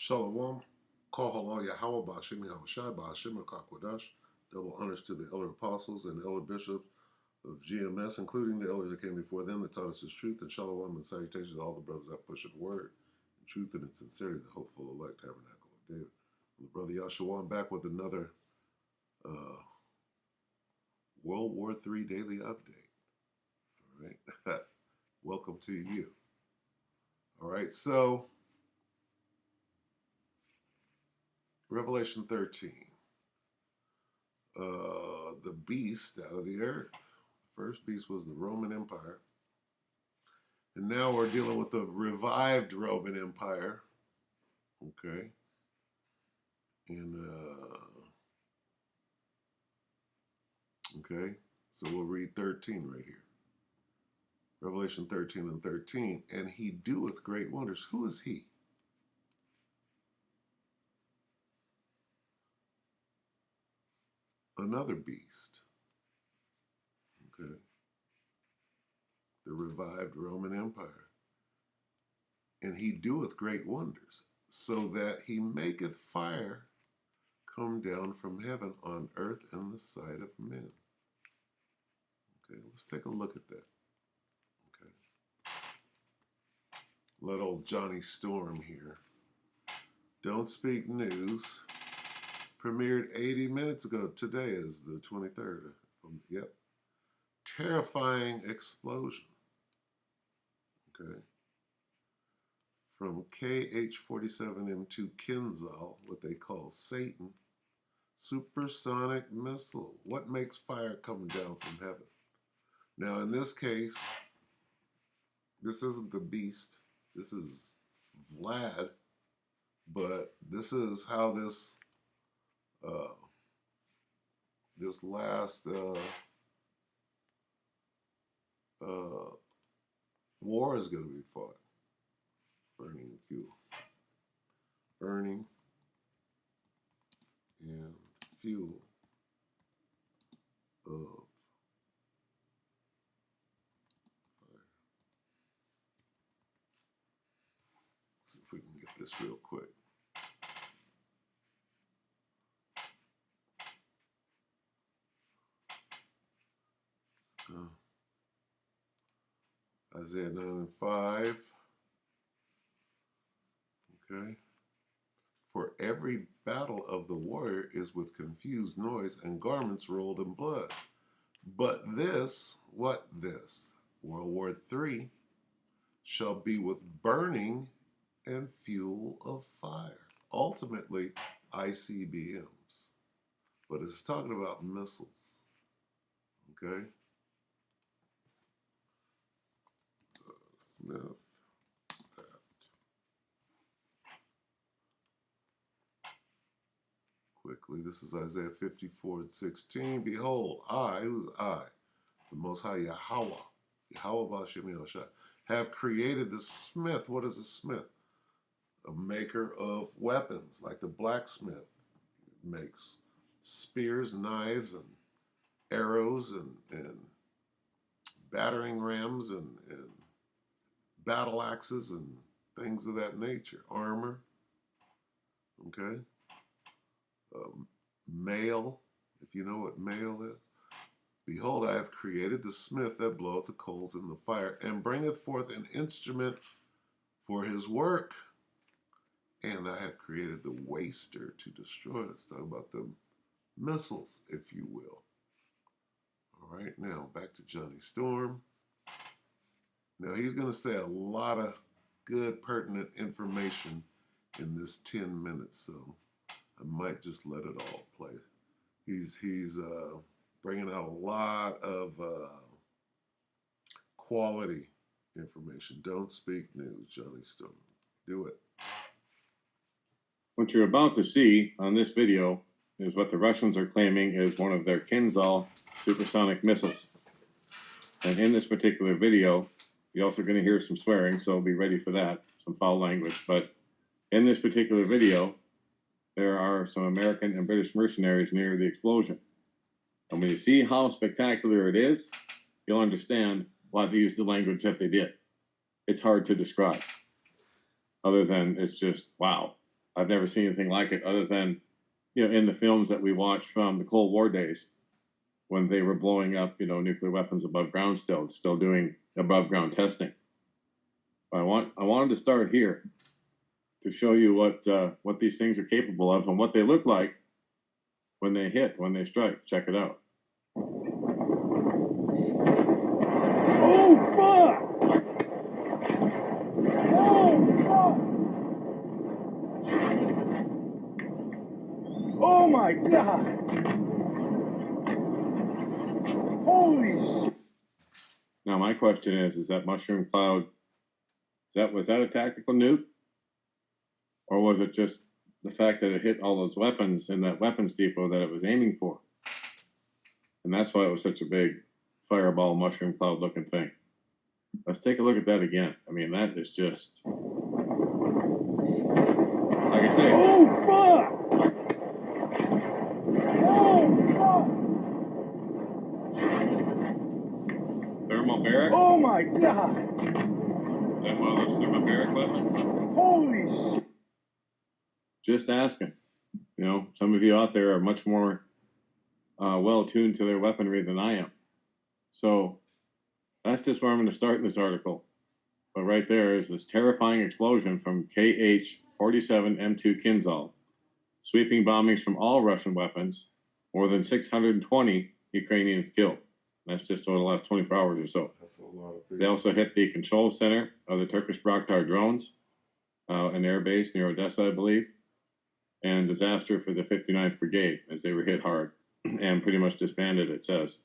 Shalom, Kohalo Yahweh Bashim Yahushai Bashim Kakwadash. Double honors to the elder apostles and elder bishops of GMS, including the elders that came before them that taught us his truth. And shalom and salutations to all the brothers that push the word, in truth and in sincerity, the hopeful elect tabernacle of David. And Brother Yahshua, I'm back with another World War III daily update. All right. Welcome to you. All right. So, Revelation 13. The beast out of the earth. The first beast was the Roman Empire. And now we're dealing with the revived Roman Empire. Okay. And, okay. So we'll read 13 right here. Revelation 13 and 13. And he doeth great wonders. Who is he? Another beast. Okay. The revived Roman Empire. And he doeth great wonders, so that he maketh fire come down from heaven on earth in the sight of men. Okay, let's take a look at that. Okay. Let old Johnny Storm here. Don't Speak News. Premiered 80 minutes ago. Today is the 23rd. Yep. Terrifying explosion. Okay. From KH-47M2 Kinzhal, what they call Satan, supersonic missile. What makes fire come down from heaven? Now, in this case, this isn't the beast. This is Vlad. But this is how this last war is going to be fought. Burning fuel. Burning and fuel of fire. Let's see if we can get this real quick. Isaiah 9 and 5. Okay. For every battle of the warrior is with confused noise and garments rolled in blood. But this, what this? World War III shall be with burning and fuel of fire. Ultimately, ICBMs. But it's talking about missiles. Okay? Smith. Quickly, this is Isaiah 54 and 16. Behold, I, who's I? The Most High Yahweh, Yahweh Bashim Yahushai, have created the smith. What is a smith? A maker of weapons, like the blacksmith makes spears, knives, and arrows, and battering rams, and battle axes, and things of that nature. Armor. Okay? Mail, if you know what mail is. Behold, I have created the smith that bloweth the coals in the fire, and bringeth forth an instrument for his work. And I have created the waster to destroy. Let's talk about the missiles, if you will. All right, now back to Johnny Storm. Now he's going to say a lot of good, pertinent information in this 10 minutes, so I might just let it all play. He's bringing out a lot of quality information. Don't Speak News, Johnny Storm. Do it. What you're about to see on this video is what the Russians are claiming is one of their Kinzhal supersonic missiles. And in this particular video, you're also going to hear some swearing, so be ready for that, some foul language. But in this particular video, there are some American and British mercenaries near the explosion. And when you see how spectacular it is, you'll understand why they used the language that they did. It's hard to describe, other than it's just, wow. I've never seen anything like it other than, in the films that we watched from the Cold War days when they were blowing up, nuclear weapons above ground still doing above ground testing. I wanted to start here to show you what these things are capable of and what they look like when they strike. Check it out. Oh, fuck! Oh, fuck! Oh, my God! Holy shit! Now, my question is that mushroom cloud, was that a tactical nuke? Or was it just the fact that it hit all those weapons in that weapons depot that it was aiming for? And that's why it was such a big fireball mushroom cloud looking thing. Let's take a look at that again. I mean, that is just, like I say. Oh, fuck! Oh, fuck! Thermobaric? Oh, my God! Is that one of those thermobaric weapons? Holy shit! Just asking. Some of you out there are much more well tuned to their weaponry than I am. So that's just where I'm going to start this article. But right there is this terrifying explosion from KH-47M2 Kinzhal, sweeping bombings from all Russian weapons, more than 620 Ukrainians killed. That's just over the last 24 hours or so. That's a lot of people. They also hit the control center of the Turkish Bayraktar drones, an air base near Odessa, I believe, and disaster for the 59th Brigade as they were hit hard and pretty much disbanded, it says.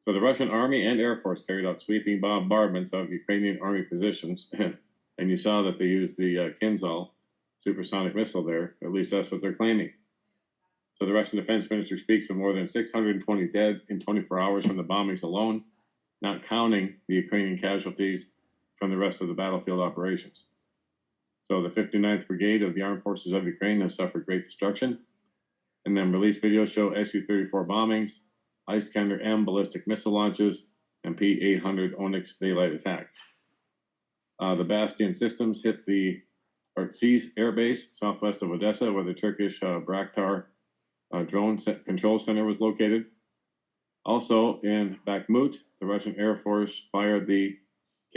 So the Russian Army and Air Force carried out sweeping bombardments of Ukrainian Army positions, and you saw that they used the Kinzhal supersonic missile there. At least that's what they're claiming. So the Russian Defense Minister speaks of more than 620 dead in 24 hours from the bombings alone, not counting the Ukrainian casualties from the rest of the battlefield operations. So the 59th Brigade of the Armed Forces of Ukraine has suffered great destruction. And then released videos show Su-34 bombings, Iskander-M ballistic missile launches, and P-800 Onyx daylight attacks. The Bastion systems hit the Artsiz air base southwest of Odessa, where the Turkish Bayraktar drone control center was located. Also in Bakhmut, the Russian Air Force fired the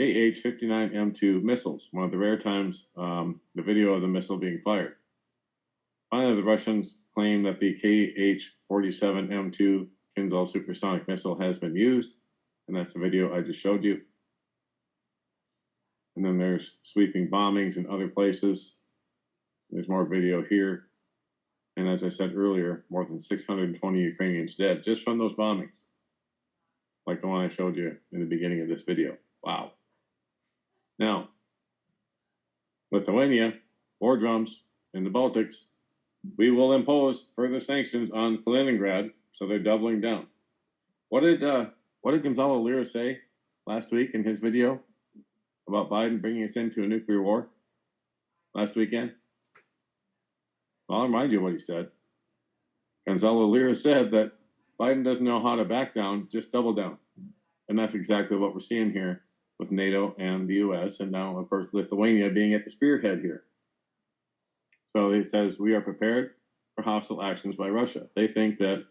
KH-59M2 missiles, one of the rare times the video of the missile being fired. Finally, the Russians claim that the KH-47M2 Kinzhal supersonic missile has been used, and that's the video I just showed you. And then there's sweeping bombings in other places. There's more video here. And as I said earlier, more than 620 Ukrainians dead just from those bombings, like the one I showed you in the beginning of this video. Wow. Now, Lithuania, war drums in the Baltics, we will impose further sanctions on Kaliningrad, so they're doubling down. What did Gonzalo Lira say last week in his video about Biden bringing us into a nuclear war last weekend? Well, I'll remind you what he said. Gonzalo Lira said that Biden doesn't know how to back down, just double down. And that's exactly what we're seeing here with NATO and the US, and now, of course, Lithuania being at the spearhead here. So he says, we are prepared for hostile actions by Russia. They think that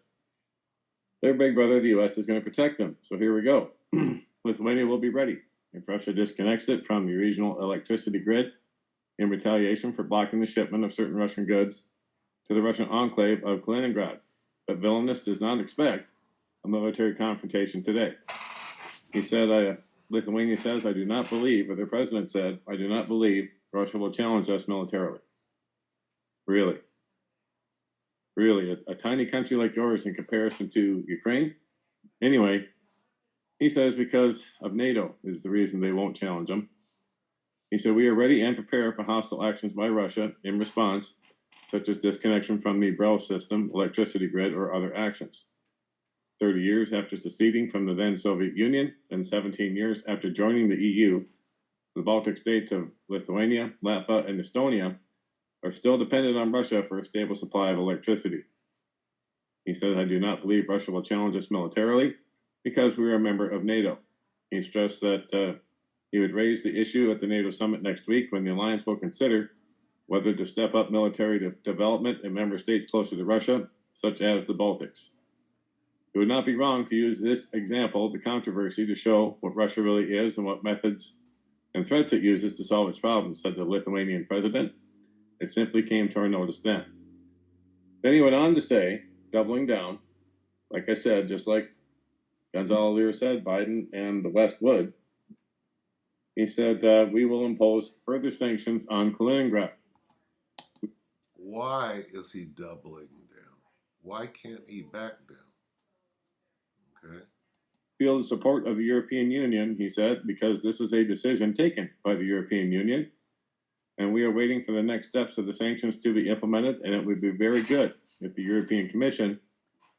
their big brother, the US, is going to protect them. So here we go. Lithuania will be ready. If Russia disconnects it from the regional electricity grid in retaliation for blocking the shipment of certain Russian goods to the Russian enclave of Kaliningrad. But Vilnius does not expect a military confrontation today. He said, Lithuania says, I do not believe, or their president said, I do not believe Russia will challenge us militarily. Really? Really? A tiny country like yours in comparison to Ukraine? Anyway, he says because of NATO is the reason they won't challenge them. He said, we are ready and prepared for hostile actions by Russia in response, such as disconnection from the Brel system, electricity grid, or other actions. 30 years after seceding from the then Soviet Union and 17 years after joining the EU, the Baltic states of Lithuania, Latvia, and Estonia are still dependent on Russia for a stable supply of electricity. He said, I do not believe Russia will challenge us militarily because we are a member of NATO. He stressed that he would raise the issue at the NATO summit next week when the alliance will consider whether to step up military development in member states closer to Russia, such as the Baltics. It would not be wrong to use this example of the controversy to show what Russia really is and what methods and threats it uses to solve its problems, said the Lithuanian president. It simply came to our notice then. Then he went on to say, doubling down, like I said, just like Kinzhal earlier said, Biden and the West would. He said, we will impose further sanctions on Kaliningrad. Why is he doubling down? Why can't he back down? Okay. Feel the support of the European Union, he said, because this is a decision taken by the European Union, and we are waiting for the next steps of the sanctions to be implemented, and it would be very good if the European Commission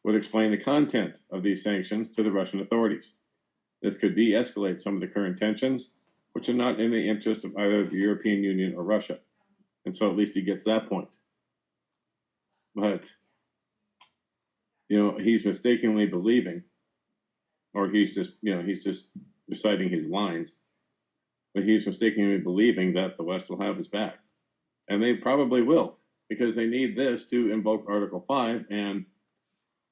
would explain the content of these sanctions to the Russian authorities. This could de-escalate some of the current tensions, which are not in the interest of either the European Union or Russia. And so at least he gets that point. But, he's mistakenly believing, or he's just reciting his lines, but he's mistakenly believing that the West will have his back. And they probably will, because they need this to invoke Article 5, and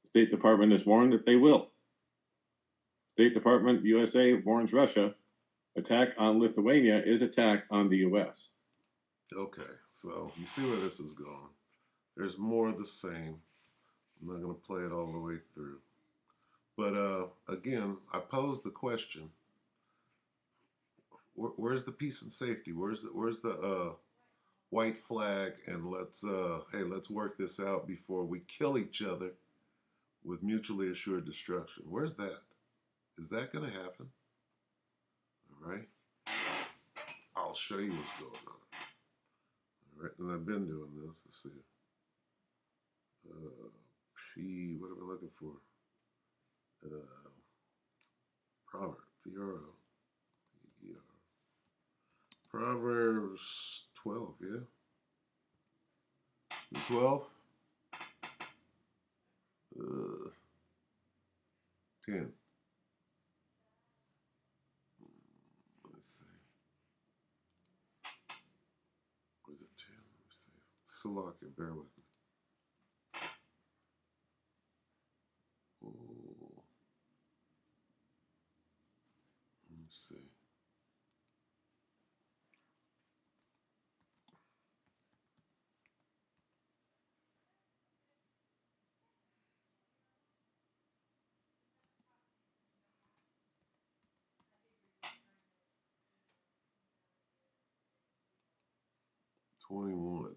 the State Department has warned that they will. State Department USA warns Russia, attack on Lithuania is attack on the US. Okay, so you see where this is going. There's more of the same. I'm not going to play it all the way through. But again, I pose the question: where's the peace and safety? Where's the white flag? And let's work this out before we kill each other with mutually assured destruction. Where's that? Is that going to happen? All right. I'll show you what's going on. All right, and I've been doing this. Let's see. What am I looking for? Proverbs. P-R-O. Proverbs 12, yeah? 12? 10. Let me see. Was it 10? Let me see. Salakia, bear with me. Oh. Let me see. $21.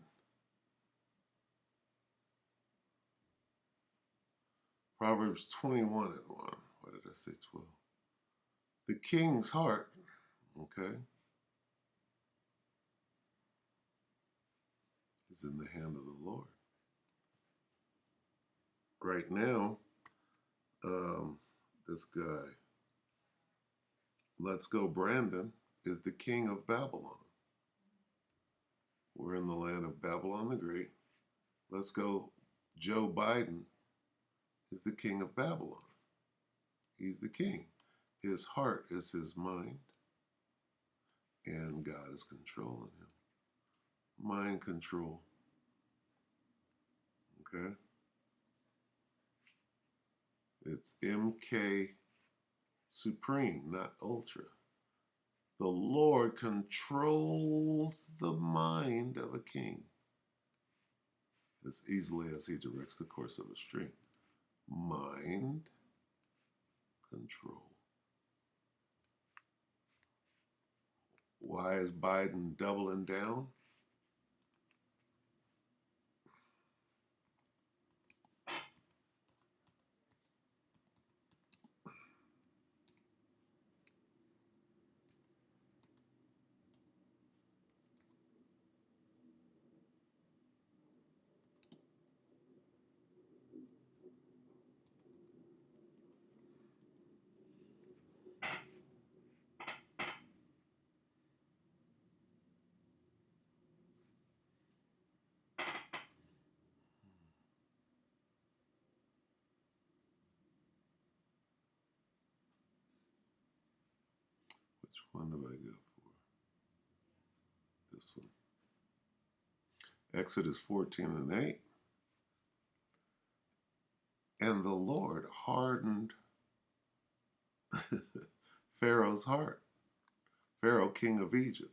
Proverbs 21 and 1. Why did I say 12? The king's heart, okay, is in the hand of the Lord. Right now, this guy, Let's Go Brandon, is the king of Babylon. We're in the land of Babylon the Great. Let's Go Joe Biden is the king of Babylon. He's the king. His heart is his mind, and God is controlling him. Mind control. Okay? It's MK Supreme, not Ultra. The Lord controls the mind of a king as easily as he directs the course of a stream. Mind control. Why is Biden doubling down? Which one do I go for? This one. Exodus 14 and 8. And the Lord hardened Pharaoh's heart, Pharaoh, king of Egypt,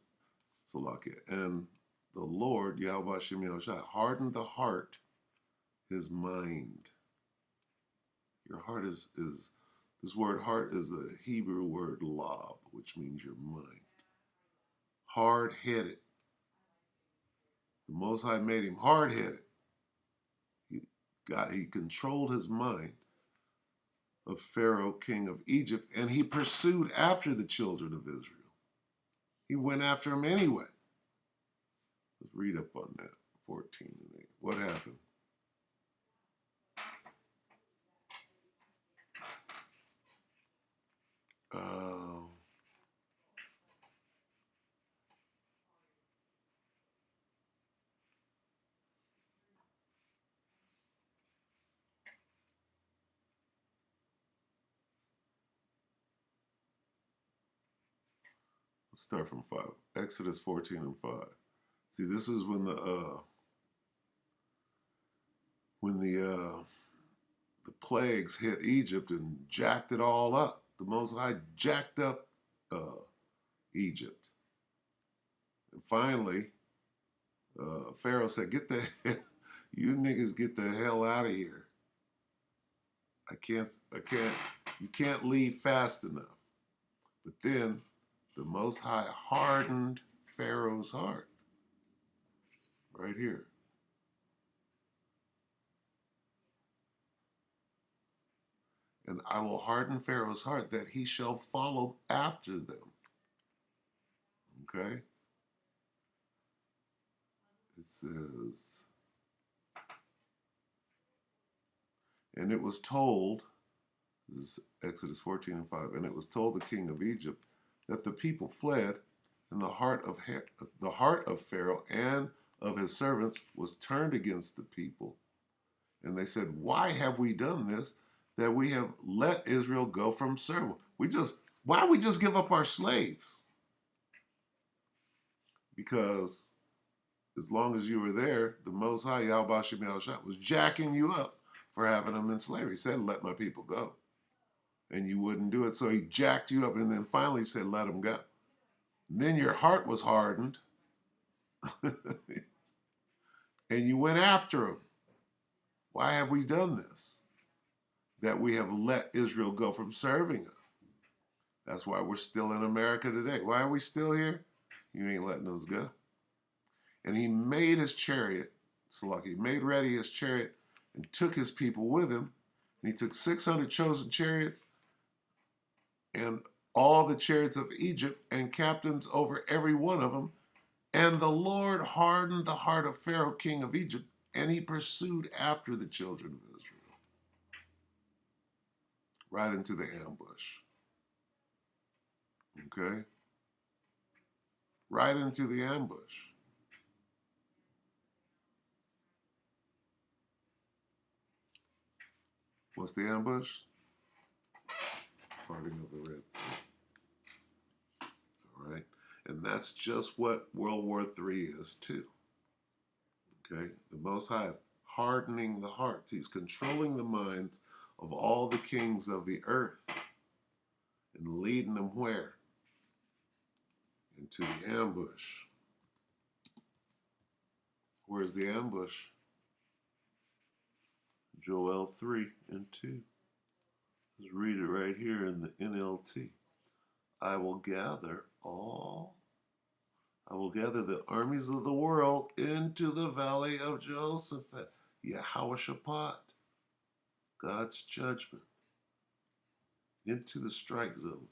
Salakia. And the Lord, Yahweh Shem Yahushua, hardened the heart, his mind. Your heart is this word heart is the Hebrew word lob, which means your mind. Hard-headed. The Most High made him hard-headed. He controlled his mind of Pharaoh, king of Egypt, and he pursued after the children of Israel. He went after them anyway. Let's read up on that, 14 and 8. What happened? Let's start from 5. Exodus 14 and 5. See, this is when the plagues hit Egypt and jacked it all up. The Most High jacked up Egypt. And finally, Pharaoh said, you niggas get the hell out of here. You can't leave fast enough. But then the Most High hardened Pharaoh's heart. Right here. And I will harden Pharaoh's heart that he shall follow after them. Okay? It says, and it was told, this is Exodus 14 and 5, and it was told the king of Egypt that the people fled, and the heart of Pharaoh and of his servants was turned against the people. And they said, why have we done this, that we have let Israel go from serving? Why don't we just give up our slaves? Because as long as you were there, the Most High, Yahweh Shem Yahushua, was jacking you up for having them in slavery. He said, let my people go. And you wouldn't do it. So he jacked you up and then finally said, let them go. And then your heart was hardened. And you went after them. Why have we done this? That we have let Israel go from serving us. That's why we're still in America today. Why are we still here? You ain't letting us go. And he made his chariot, Salaki, he made ready his chariot and took his people with him. And he took 600 chosen chariots and all the chariots of Egypt and captains over every one of them. And the Lord hardened the heart of Pharaoh, king of Egypt, and he pursued after the children of Israel. Right into the ambush. Okay? Right into the ambush. What's the ambush? Parting of the Red Sea. All right? And that's just what World War III is too. Okay? The Most High is hardening the hearts. He's controlling the minds of all the kings of the earth and leading them where? Into the ambush. Where's the ambush? Joel 3 and 2. Let's read it right here in the NLT. I will gather the armies of the world into the valley of Jehoshaphat. Yahweh Shaphat. God's judgment. Into the strike zone.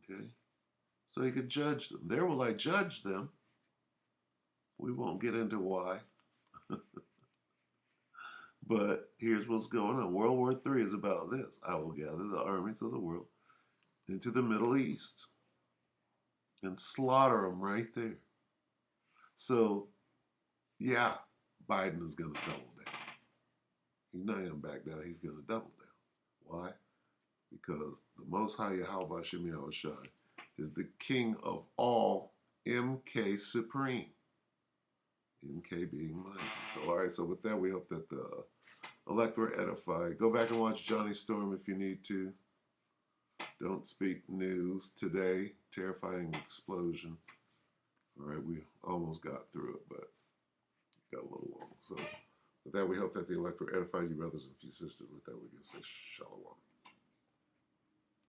Okay? So he could judge them. There will I judge them. We won't get into why. But here's what's going on. World War III is about this. I will gather the armies of the world into the Middle East and slaughter them right there. So, yeah, Biden is going to double down. He's not going to back down. He's going to double down. Why? Because the Most High Yahweh Shem Yahushua is the King of all, MK Supreme. MK being mighty. So, all right, so with that, we hope that the elect were edified. Go back and watch Johnny Storm if you need to. Don't Speak News today. Terrifying explosion. All right, we almost got through it, but got a little long. So with that, we hope that the elect were edified, you brothers and you sisters. With that, we can say shalom.